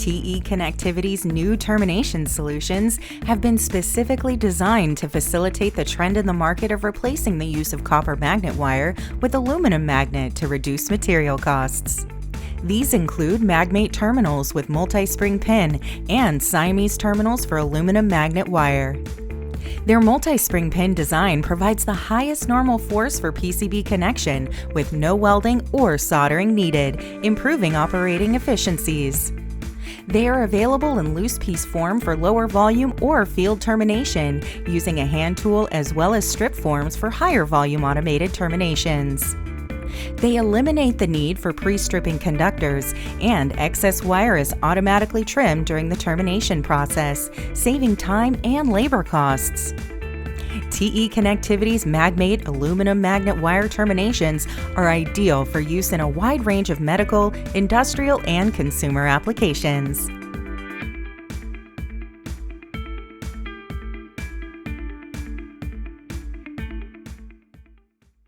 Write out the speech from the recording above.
TE Connectivity's new termination solutions have been specifically designed to facilitate the trend in the market of replacing the use of copper magnet wire with aluminum magnet to reduce material costs. These include Magmate terminals with multi-spring pin and Siamese terminals for aluminum magnet wire. Their multi-spring pin design provides the highest normal force for PCB connection with no welding or soldering needed, improving operating efficiencies. They are available in loose piece form for lower volume or field termination, using a hand tool as well as strip forms for higher volume automated terminations. They eliminate the need for pre-stripping conductors, and excess wire is automatically trimmed during the termination process, saving time and labor costs. TE Connectivity's Magmate aluminum magnet wire terminations are ideal for use in a wide range of medical, industrial, and consumer applications.